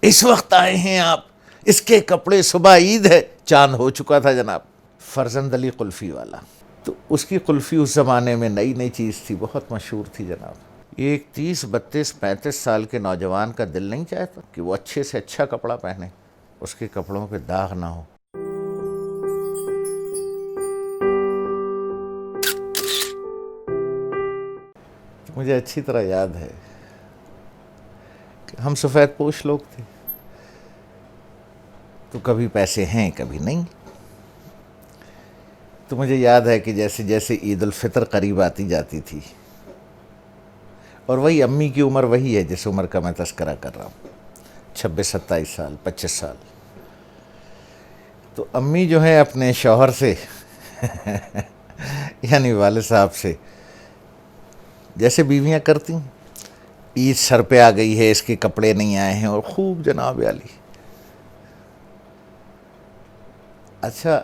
اس وقت آئے ہیں آپ، اس کے کپڑے صبح عید ہے، چاند ہو چکا تھا جناب۔ فرزند علی قلفی والا، تو اس کی قلفی اس زمانے میں نئی نئی چیز تھی، بہت مشہور تھی جناب۔ ایک 30 32 35 سال کے نوجوان کا دل نہیں چاہتا کہ وہ اچھے سے اچھا کپڑا پہنے، اس کے کپڑوں پہ داغ نہ ہو۔ مجھے اچھی طرح یاد ہے کہ ہم سفید پوش لوگ تھے، تو کبھی پیسے ہیں کبھی نہیں۔ تو مجھے یاد ہے کہ جیسے جیسے عید الفطر قریب آتی جاتی تھی، اور وہی امی کی عمر وہی ہے جس عمر کا میں تذکرہ کر رہا ہوں، 26 27 سال 25 سال۔ تو امی جو ہے اپنے شوہر سے یعنی والد صاحب سے، جیسے بیویاں کرتی ہیں، عید سر پہ آ گئی ہے، اس کے کپڑے نہیں آئے ہیں، اور خوب جناب علی۔ اچھا،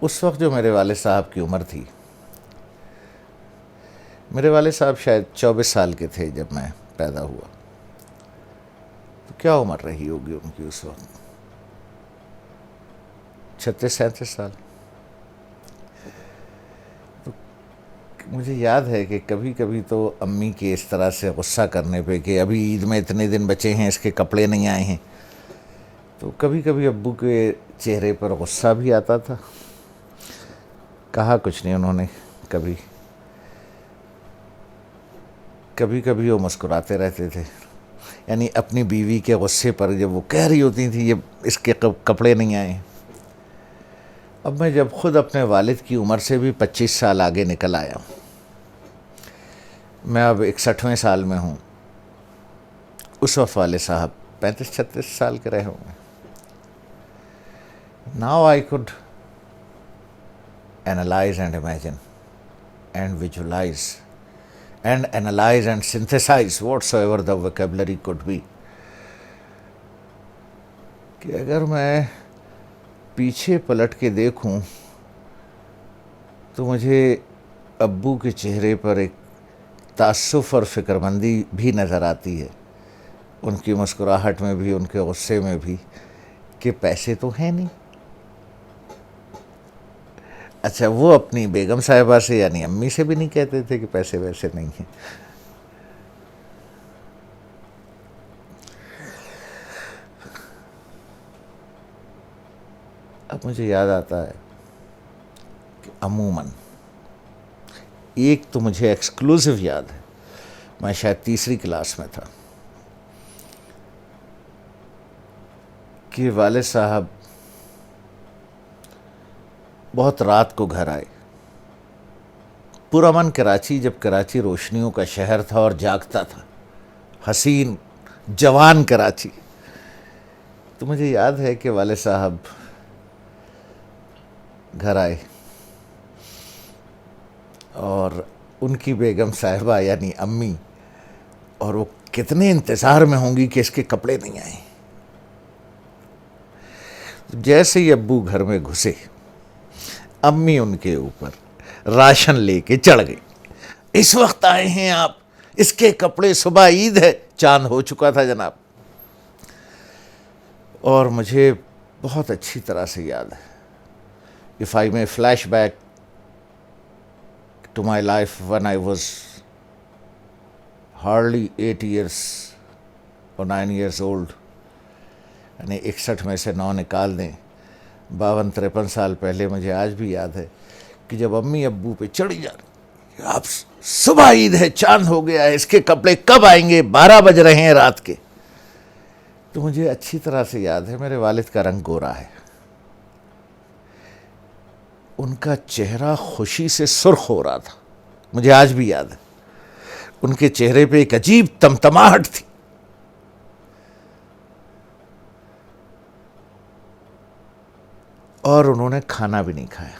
اس وقت جو میرے والد صاحب کی عمر تھی، میرے والد صاحب شاید 24 سال کے تھے جب میں پیدا ہوا، تو کیا عمر رہی ہوگی ان کی اس وقت؟ 36 37 سال۔ تو مجھے یاد ہے کہ کبھی کبھی تو امی کے اس طرح سے غصہ کرنے پہ کہ ابھی عید میں اتنے دن بچے ہیں، اس کے کپڑے نہیں آئے ہیں، تو کبھی کبھی ابو کے چہرے پر غصہ بھی آتا تھا۔ کہا کچھ نہیں انہوں نے کبھی، کبھی کبھی وہ مسکراتے رہتے تھے، یعنی اپنی بیوی کے غصے پر جب وہ کہہ رہی ہوتی تھی یہ اس کے کپڑے نہیں آئے۔ اب میں جب خود اپنے والد کی عمر سے بھی 25 سال آگے نکل آیا ہوں، میں اب 61ویں سال میں ہوں، اس وقت والد صاحب 35 36 سال کے رہے ہوں گے۔ Now I could analyze and imagine and visualize and analyze and synthesize whatsoever the vocabulary could be، کہ اگر میں پیچھے پلٹ کے دیکھوں تو مجھے ابو کے چہرے پر ایک تأسف اور فکر مندی بھی نظر آتی ہے، ان کی مسکراہٹ میں بھی، ان کے غصے میں بھی، کہ پیسے تو ہیں نہیں۔ اچھا، وہ اپنی بیگم صاحبہ سے یعنی امی سے بھی نہیں کہتے تھے کہ پیسے ویسے نہیں ہیں۔ اب مجھے یاد آتا ہے کہ عموماً ایک تو مجھے ایکسکلوسیو یاد ہے، میں شاید 3 کلاس میں تھا، کہ والد صاحب بہت رات کو گھر آئے، پرامن کراچی، جب کراچی روشنیوں کا شہر تھا اور جاگتا تھا، حسین جوان کراچی۔ تو مجھے یاد ہے کہ والد صاحب گھر آئے اور ان کی بیگم صاحبہ یعنی امی، اور وہ کتنے انتظار میں ہوں گی کہ اس کے کپڑے نہیں آئے۔ جیسے ہی ابو گھر میں گھسے، امی ان کے اوپر راشن لے کے چڑھ گئی۔ اس وقت آئے ہیں آپ، اس کے کپڑے صبح عید ہے، چاند ہو چکا تھا جناب۔ اور مجھے بہت اچھی طرح سے یاد ہے، if I may flash back to my life when I was hardly 8 years or 9 years old، یعنی 61 میں سے 9 نکال دیں، 52 53 سال پہلے، مجھے آج بھی یاد ہے کہ جب امی ابو پہ چڑھی جا رہی، آپ صبح عید ہے، چاند ہو گیا ہے، اس کے کپڑے کب آئیں گے، 12 بج رہے ہیں رات کے، تو مجھے اچھی طرح سے یاد ہے میرے والد کا رنگ گورا ہے، ان کا چہرہ خوشی سے سرخ ہو رہا تھا، مجھے آج بھی یاد ہے، ان کے چہرے پہ ایک عجیب تمتماہٹ تھی۔ اور انہوں نے کھانا بھی نہیں کھایا،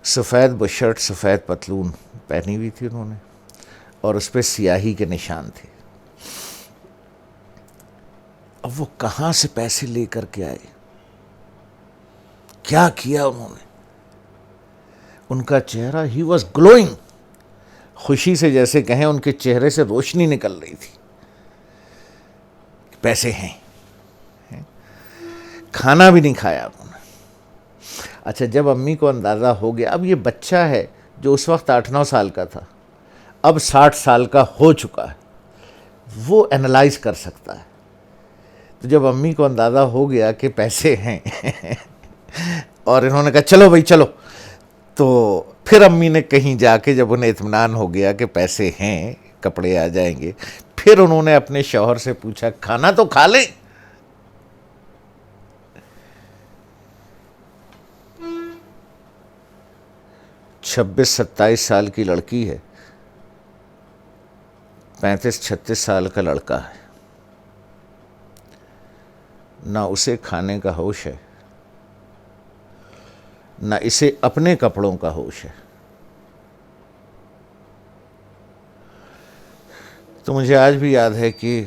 سفید بشرٹ، سفید پتلون پہنی ہوئی تھی انہوں نے، اور اس پہ سیاہی کے نشان تھے۔ اب وہ کہاں سے پیسے لے کر کے آئے، کیا کیا انہوں نے؟ ان کا چہرہ ہی واز گلوئنگ، خوشی سے، جیسے کہیں ان کے چہرے سے روشنی نکل رہی تھی۔ پیسے ہیں. کھانا بھی نہیں کھایا انہوں نے. اچھا جب امی کو اندازہ ہو گیا, اب یہ بچہ ہے جو اس وقت 8-9 سال کا تھا, اب 60 سال کا ہو چکا ہے, وہ انالائز کر سکتا ہے. تو جب امی کو اندازہ ہو گیا کہ پیسے ہیں اور انہوں نے کہا چلو بھائی چلو, تو پھر امی نے کہیں جا کے جب انہیں اطمینان ہو گیا کہ پیسے ہیں, کپڑے آ جائیں گے, پھر انہوں نے اپنے شوہر سے پوچھا کھانا تو کھا لیں. 26-27 سال کی لڑکی ہے, 35-36 سال کا لڑکا ہے, نہ اسے کھانے کا ہوش ہے, نہ اسے اپنے کپڑوں کا ہوش ہے. تو مجھے آج بھی یاد ہے کہ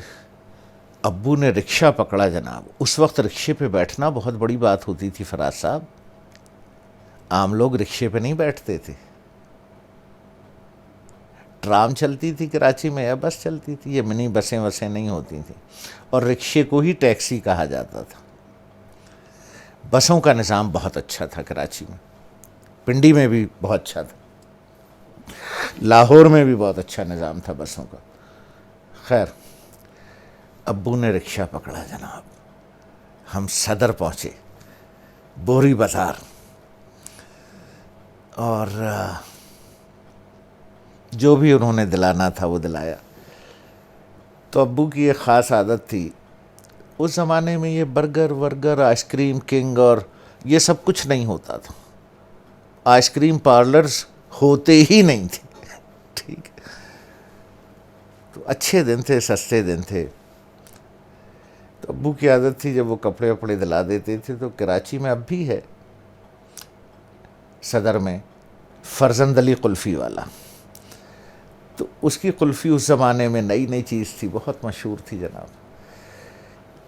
ابو نے رکشہ پکڑا جناب. اس وقت رکشے پہ بیٹھنا بہت بڑی بات ہوتی تھی فراز صاحب. عام لوگ رکشے پہ نہیں بیٹھتے تھے. ٹرام چلتی تھی کراچی میں یا بس چلتی تھی, یہ منی بسیں وسیں نہیں ہوتی تھیں, اور رکشے کو ہی ٹیکسی کہا جاتا تھا. بسوں کا نظام بہت اچھا تھا کراچی میں, پنڈی میں بھی بہت اچھا تھا, لاہور میں بھی بہت اچھا نظام تھا بسوں کا. خیر ابو نے رکشہ پکڑا جناب, ہم صدر پہنچے, بوری بازار, اور جو بھی انہوں نے دلانا تھا وہ دلایا. تو ابو کی ایک خاص عادت تھی, اس زمانے میں یہ برگر ورگر آئس کریم کنگ اور یہ سب کچھ نہیں ہوتا تھا, آئس کریم پارلرز ہوتے ہی نہیں تھے. ٹھیک, تو اچھے دن تھے, سستے دن تھے. تو ابو کی عادت تھی جب وہ کپڑے وپڑے دلا دیتے تھے, تو کراچی میں اب بھی ہے صدر میں فرزند علی قلفی والا, تو اس کی قلفی اس زمانے میں نئی نئی چیز تھی, بہت مشہور تھی جناب.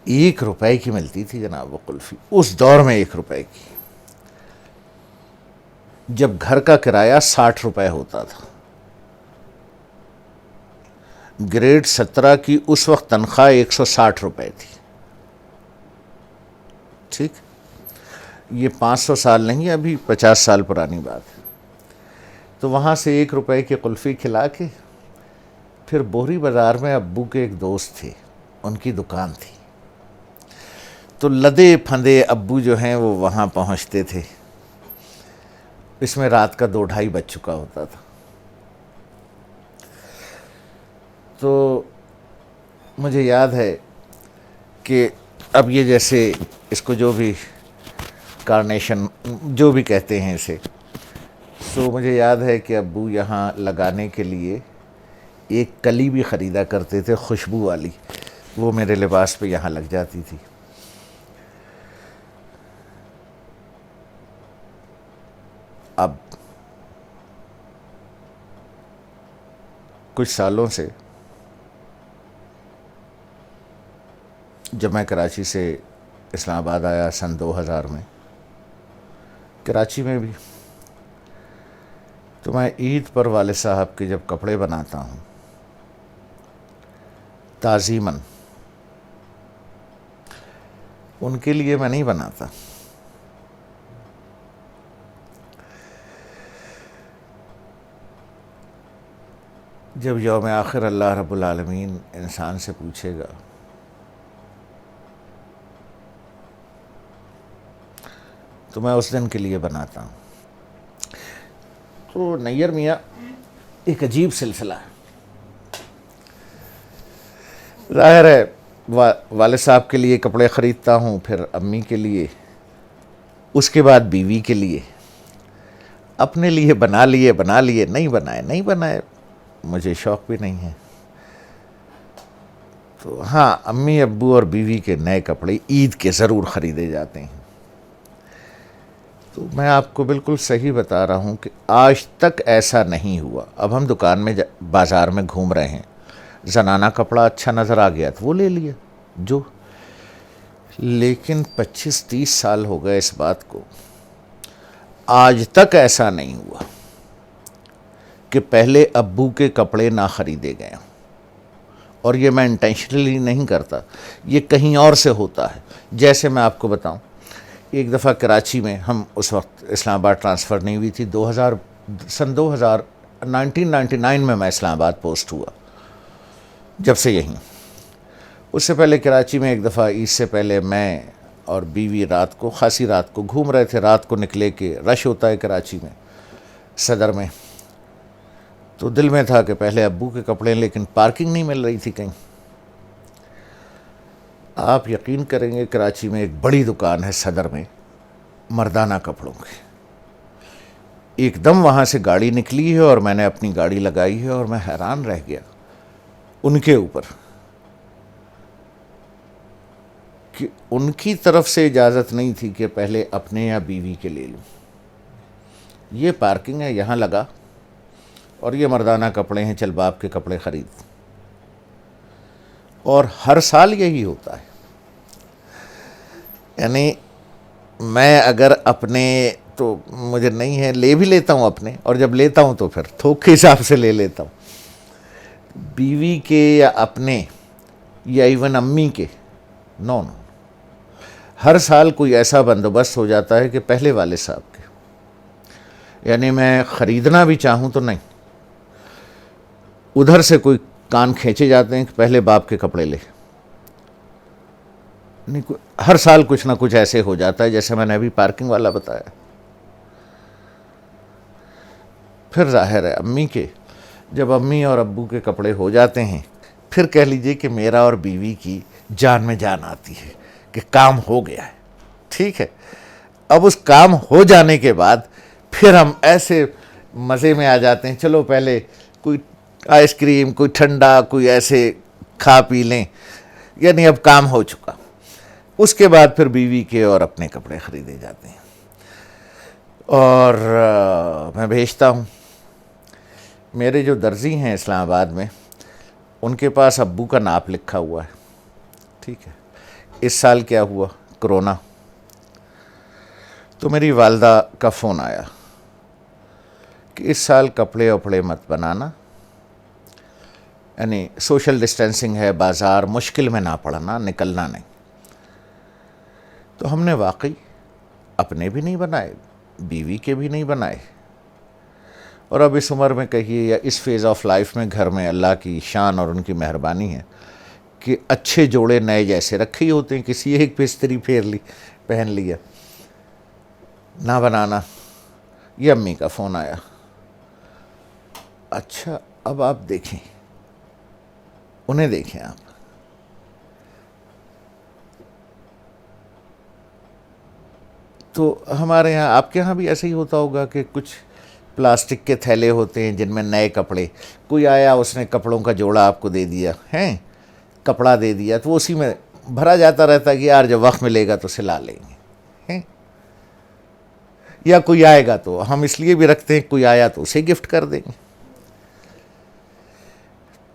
1 روپے کی ملتی تھی جناب وہ قلفی, اس دور میں 1 روپے کی, جب گھر کا کرایہ 60 روپے ہوتا تھا. گریڈ 17 کی اس وقت تنخواہ 160 روپے تھی. ٹھیک, یہ 500 سال نہیں, ابھی 50 سال پرانی بات ہے. تو وہاں سے 1 روپے کی قلفی کھلا کے پھر بوری بازار میں ابو کے ایک دوست تھے, ان کی دکان تھی. تو لدے پھندے ابو جو ہیں وہ وہاں پہنچتے تھے. اس میں رات کا 2-2:30 بج چکا ہوتا تھا. تو مجھے یاد ہے کہ اب یہ جیسے اس کو جو بھی کارنیشن جو بھی کہتے ہیں اسے, سو مجھے یاد ہے کہ ابو یہاں لگانے کے لیے ایک کلی بھی خریدا کرتے تھے, خوشبو والی, وہ میرے لباس پہ یہاں لگ جاتی تھی. اب کچھ سالوں سے جب میں کراچی سے اسلام آباد آیا سن 2000 میں, کراچی میں بھی, تو میں عید پر والد صاحب کے جب کپڑے بناتا ہوں تعظیماً, ان کے لیے میں نہیں بناتا. جب یوم آخر اللہ رب العالمین انسان سے پوچھے گا تو میں اس دن کے لیے بناتا ہوں. تو نیر میاں ایک عجیب سلسلہ ہے. ظاہر ہے والد صاحب کے لیے کپڑے خریدتا ہوں, پھر امی کے لیے, اس کے بعد بیوی کے لیے. اپنے لیے بنا لیے, نہیں بنائے, مجھے شوق بھی نہیں ہے. تو ہاں, امی ابو اور بیوی کے نئے کپڑے عید کے ضرور خریدے جاتے ہیں. تو میں آپ کو بالکل صحیح بتا رہا ہوں کہ آج تک ایسا نہیں ہوا. اب ہم دکان میں بازار میں گھوم رہے ہیں, زنانہ کپڑا اچھا نظر آ گیا تو وہ لے لیا جو, لیکن 25-30 سال ہو گئے اس بات کو, آج تک ایسا نہیں ہوا کہ پہلے ابو کے کپڑے نہ خریدے گئے. اور یہ میں انٹینشنلی نہیں کرتا، یہ کہیں اور سے ہوتا ہے۔ جیسے میں آپ کو بتاؤں، ایک دفعہ کراچی میں ہم اس وقت اسلام آباد ٹرانسفر نہیں ہوئی تھی، سن 1999 میں اسلام آباد پوسٹ ہوا، جب سے یہیں۔ اس سے پہلے کراچی میں ایک دفعہ عید سے پہلے میں اور بیوی خاصی رات کو گھوم رہے تھے، رات کو نکلے کہ رش ہوتا ہے کراچی میں، صدر میں، تو دل میں تھا کہ پہلے ابو کے کپڑے، لیکن پارکنگ نہیں مل رہی تھی کہیں۔ آپ یقین کریں گے، کراچی میں ایک بڑی دکان ہے صدر میں مردانہ کپڑوں کی، ایک دم وہاں سے گاڑی نکلی ہے اور میں نے اپنی گاڑی لگائی ہے، اور میں حیران رہ گیا ان کے اوپر کہ ان کی طرف سے اجازت نہیں تھی کہ پہلے اپنے یا بیوی کے لے لوں۔ یہ پارکنگ ہے، یہاں لگا، اور یہ مردانہ کپڑے ہیں، چل باپ کے کپڑے خرید۔ اور ہر سال یہی ہوتا ہے، یعنی میں اگر اپنے تو مجھے نہیں ہے، لے بھی لیتا ہوں اپنے، اور جب لیتا ہوں تو پھر تھوک کے حساب سے لے لیتا ہوں۔ بیوی کے یا اپنے یا ایون امی کے، نو، ہر سال کوئی ایسا بندوبست ہو جاتا ہے کہ پہلے والد صاحب کے، یعنی میں خریدنا بھی چاہوں تو نہیں، ادھر سے کوئی کان کھینچے جاتے ہیں کہ پہلے باپ کے کپڑے لے۔ ہر سال کچھ نہ کچھ ایسے ہو جاتا ہے، جیسے میں نے ابھی پارکنگ والا بتایا۔ پھر ظاہر ہے امی کے، جب امی اور ابو کے کپڑے ہو جاتے ہیں، پھر کہہ لیجئے کہ میرا اور بیوی کی جان میں جان آتی ہے کہ کام ہو گیا ہے، ٹھیک ہے۔ اب اس کام ہو جانے کے بعد پھر ہم ایسے مزے میں آ جاتے ہیں، چلو پہلے کوئی آئس کریم، کوئی ٹھنڈا، کوئی ایسے کھا پی لیں، یعنی اب کام ہو چکا۔ اس کے بعد پھر بیوی کے اور اپنے کپڑے خریدے جاتے ہیں، اور میں بھیجتا ہوں۔ میرے جو درزی ہیں اسلام آباد میں، ان کے پاس ابو کا ناپ لکھا ہوا ہے، ٹھیک ہے۔ اس سال کیا ہوا، کرونا، تو میری والدہ کا فون آیا کہ اس سال کپڑے وپڑے مت بنانا، یعنی سوشل ڈسٹینسنگ ہے، بازار مشکل میں نہ پڑنا، نکلنا نہیں۔ تو ہم نے واقعی اپنے بھی نہیں بنائے، بیوی کے بھی نہیں بنائے، اور اب اس عمر میں کہیے یا اس فیز آف لائف میں گھر میں اللہ کی شان اور ان کی مہربانی ہے کہ اچھے جوڑے نئے جیسے رکھے ہی ہوتے ہیں، کسی ایک پہ استری پھیر لی، پہن لیا، نہ بنانا۔ یہ امی کا فون آیا، اچھا اب آپ دیکھیں، انہیں دیکھیں آپ، تو ہمارے ہاں، آپ کے ہاں بھی ایسا ہی ہوتا ہوگا کہ کچھ پلاسٹک کے تھیلے ہوتے ہیں جن میں نئے کپڑے، کوئی آیا اس نے کپڑوں کا جوڑا آپ کو دے دیا ہے، کپڑا دے دیا، تو اسی میں بھرا جاتا رہتا ہے کہ یار جب وقت ملے گا تو سلا لیں گے، یا کوئی آئے گا تو ہم اس لیے بھی رکھتے ہیں، کوئی آیا تو اسے گفٹ کر دیں گے۔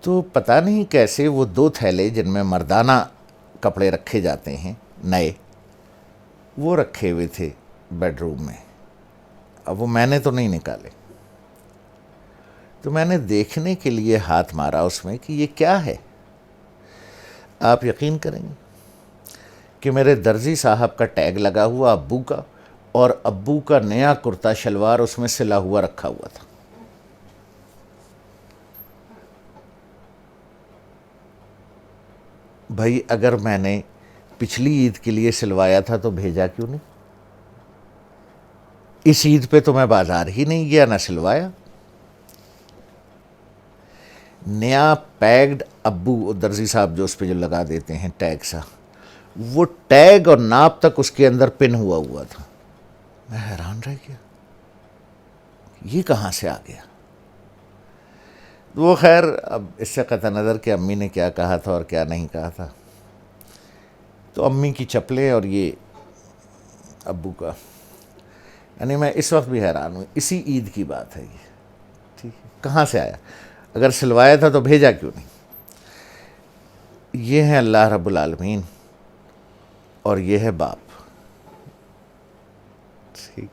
تو پتہ نہیں کیسے وہ 2 تھیلے جن میں مردانہ کپڑے رکھے جاتے ہیں نئے، وہ رکھے ہوئے تھے بیڈ روم میں۔ اب وہ میں نے تو نہیں نکالے، تو میں نے دیکھنے کے لیے ہاتھ مارا اس میں کہ یہ کیا ہے۔ آپ یقین کریں گے کہ میرے درزی صاحب کا ٹیگ لگا ہوا ابو کا، اور ابو کا نیا کرتا شلوار اس میں سلا ہوا رکھا ہوا تھا۔ بھائی اگر میں نے پچھلی عید کے لیے سلوایا تھا تو بھیجا کیوں نہیں؟ اس عید پہ تو میں بازار ہی نہیں گیا، نہ سلوایا۔ نیا پیکڈ ابو درزی صاحب جو اس پہ جو لگا دیتے ہیں ٹیگ سا، وہ ٹیگ اور ناپ تک اس کے اندر پن ہوا تھا۔ میں حیران رہ گیا، یہ کہاں سے آ گیا؟ وہ خیر اب اس سے قطع نظر کہ امی نے کیا کہا تھا اور کیا نہیں کہا تھا، تو امی کی چپلیں اور یہ ابو کا، یعنی میں اس وقت بھی حیران ہوں، اسی عید کی بات ہے یہ، ٹھیک ہے، کہاں سے آیا؟ اگر سلوایا تھا تو بھیجا کیوں نہیں؟ یہ ہے اللہ رب العالمین، اور یہ ہے باپ، ٹھیک،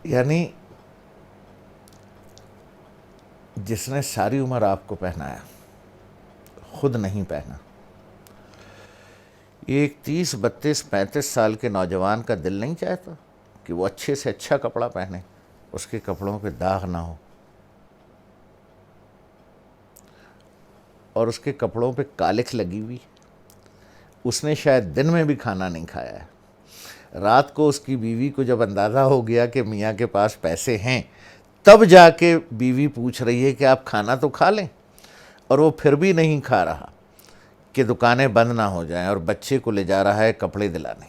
یعنی جس نے ساری عمر آپ کو پہنایا، خود نہیں پہنا۔ ایک 30 32 35 سال کے نوجوان کا دل نہیں چاہتا کہ وہ اچھے سے اچھا کپڑا پہنے، اس کے کپڑوں پہ داغ نہ ہو، اور اس کے کپڑوں پہ کالکھ لگی ہوئی، اس نے شاید دن میں بھی کھانا نہیں کھایا ہے۔ رات کو اس کی بیوی کو جب اندازہ ہو گیا کہ میاں کے پاس پیسے ہیں، تب جا کے بیوی پوچھ رہی ہے کہ آپ کھانا تو کھا لیں، اور وہ پھر بھی نہیں کھا رہا کہ دکانیں بند نہ ہو جائیں، اور بچے کو لے جا رہا ہے کپڑے دلانے۔